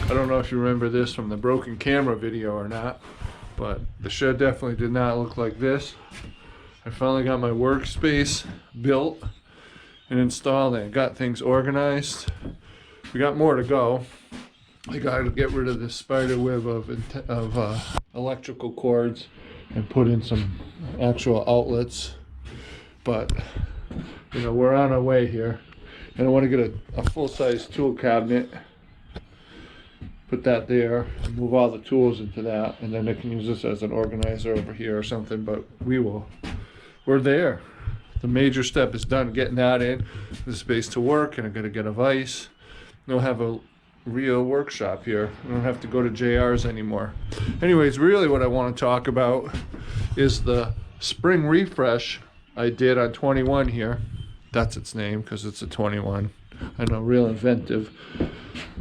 I don't know if you remember this from the broken camera video or not, but the shed definitely did not look like this. I finally got my workspace built and installed and got things organized. We got more to go. I got to get rid of this spider web of electrical cords and put in some actual outlets. But, you know, we're on our way here. And I want to get a full-size tool cabinet, put that there, and move all the tools into that, and then I can use this as an organizer over here or something, but we're there. The major step is done, getting that in, the space to work, and I'm gonna get a vise. We'll have a real workshop here. I don't have to go to JR's anymore. Anyways, really what I want to talk about is the Spring Refresh I did on 21 here. That's its name because it's a 21. I know, real inventive.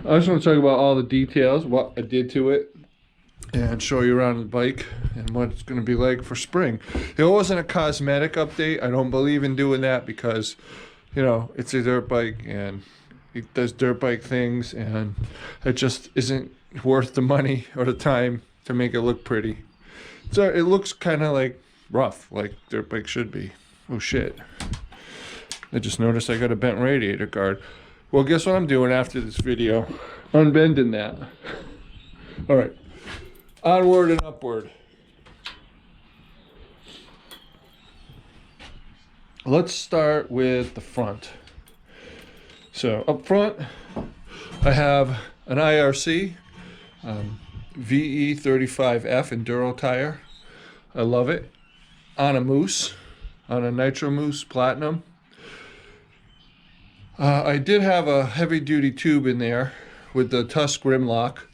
I just want to talk about all the details, what I did to it, and show you around the bike and what it's going to be like for spring. It wasn't a cosmetic update. I don't believe in doing that because, you know, it's a dirt bike and it does dirt bike things, and it just isn't worth the money or the time to make it look pretty. So it looks kind of like rough, like dirt bike should be. Oh shit. I just noticed I got a bent radiator guard. Well, guess what I'm doing after this video? Unbending that. All right, onward and upward. Let's start with the front. So up front, I have an IRC VE35F Enduro tire. I love it. On a Moose, on a Nitro Moose Platinum. I did have a heavy duty tube in there with the Tusk rim lock,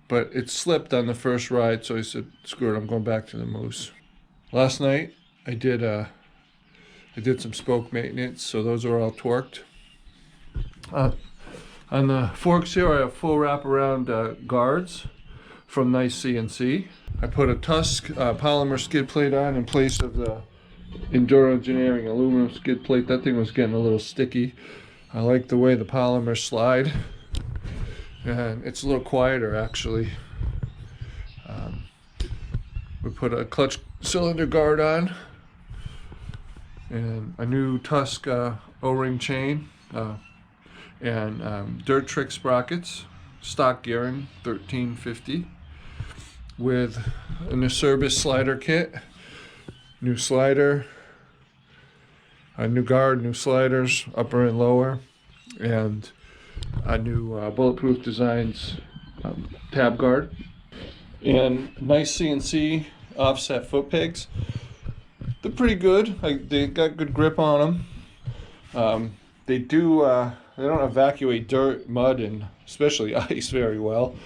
but it slipped on the first ride, so I said, screw it, I'm going back to the Moose. Last night I did some spoke maintenance, so those are all torqued. On the forks here I have full wraparound guards from Nice CNC. I put a Tusk polymer skid plate on in place of the Enduro Engineering aluminum skid plate. That thing was getting a little sticky. I like the way the polymers slide, and it's a little quieter actually. We put a clutch cylinder guard on and a new Tusk O-ring chain and Dirt Trick sprockets, stock gearing 1350 with an Acerbis slider kit. New slider, a new guard, new sliders, upper and lower, and a new Bulletproof Designs tab guard. And nice CNC offset foot pegs. They're pretty good. They got good grip on them. They don't evacuate dirt, mud, and especially ice very well.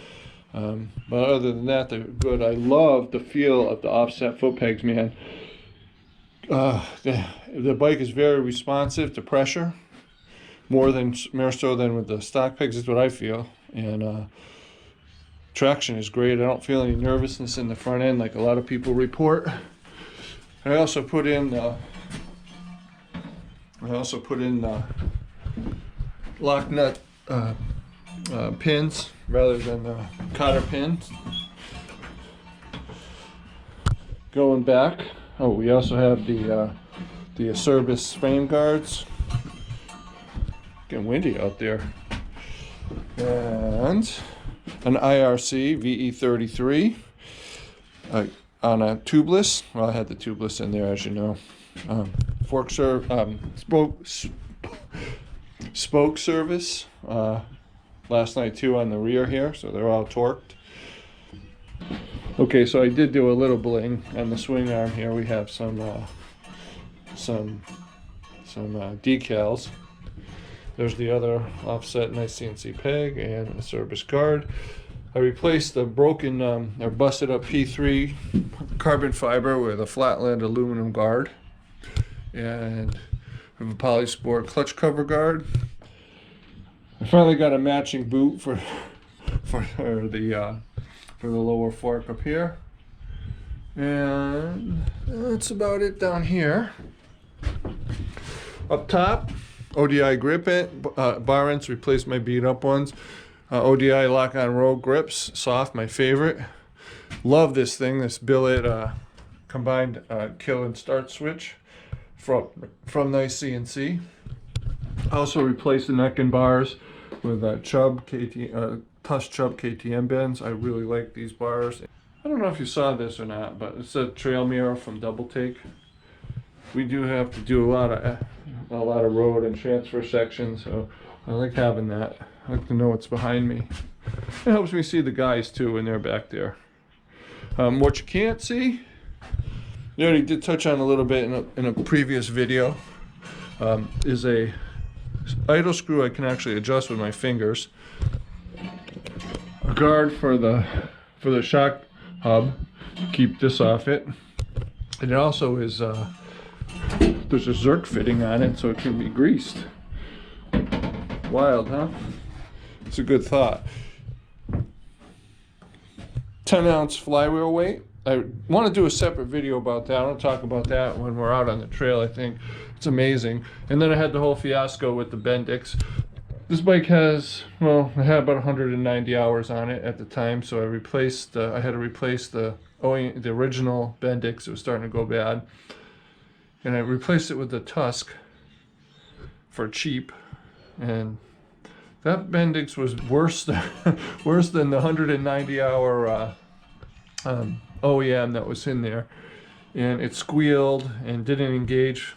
But other than that, they're good. I love the feel of the offset foot pegs, man. The bike is very responsive to pressure, more so than with the stock pegs, is what I feel. And traction is great. I don't feel any nervousness in the front end like a lot of people report. And I also put in lock nut pins rather than cotter pins. Going back. Oh, we also have the Acerbis frame guards. Getting windy out there. And an IRC VE33 on a tubeless. Well, I had the tubeless in there, as you know. Spoke service last night too on the rear here, so they're all torqued. Okay, so I did do a little bling on the swing arm here. We have some decals. There's the other offset nice CNC peg and a service guard. I replaced the broken or busted up P3 carbon fiber with a flatland aluminum guard, and we have a Polysport clutch cover guard. I finally got a matching boot for the lower fork up here, and that's about it down here. Up top, ODI grip bar ends, replaced my beat up ones. ODI lock-on roll grips, soft, my favorite. Love this thing, this billet combined kill and start switch from Nice CNC. Also replaced the neck and bars with Tush Chubb KTM bends. I really like these bars. I don't know if you saw this or not, but it's a trail mirror from Double Take. We do have to do a lot of road and transfer sections, so I like having that. I like to know what's behind me. It helps me see the guys too when they're back there. What you can't see, you already did touch on a little bit in a previous video, is a idle screw I can actually adjust with my fingers. A guard for the shock hub, keep this off it. And it also is there's a Zerk fitting on it, so it can be greased. Wild, huh? It's a good thought. 10-ounce flywheel weight. I want to do a separate video about that. I'll talk about that when we're out on the trail. I think it's amazing. And then I had the whole fiasco with the Bendix. This bike has, well, I had about 190 hours on it at the time, so I had to replace the original Bendix. It was starting to go bad. And I replaced it with the Tusk for cheap. And that Bendix was worse than the 190 hour OEM that was in there. And it squealed and didn't engage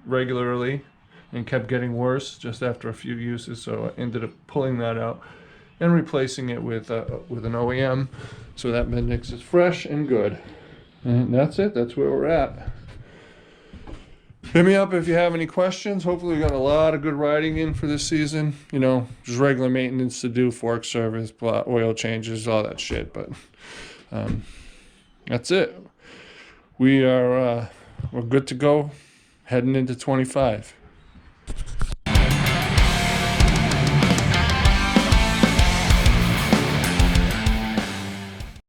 regularly and kept getting worse just after a few uses, so I ended up pulling that out and replacing it with an OEM, so that Bendix is fresh and good. And that's it. That's where we're at. Hit me up if you have any questions. Hopefully we got a lot of good riding in for this season. You know, just regular maintenance to do, fork service, oil changes, all that shit. But that's it. We're good to go heading into 25.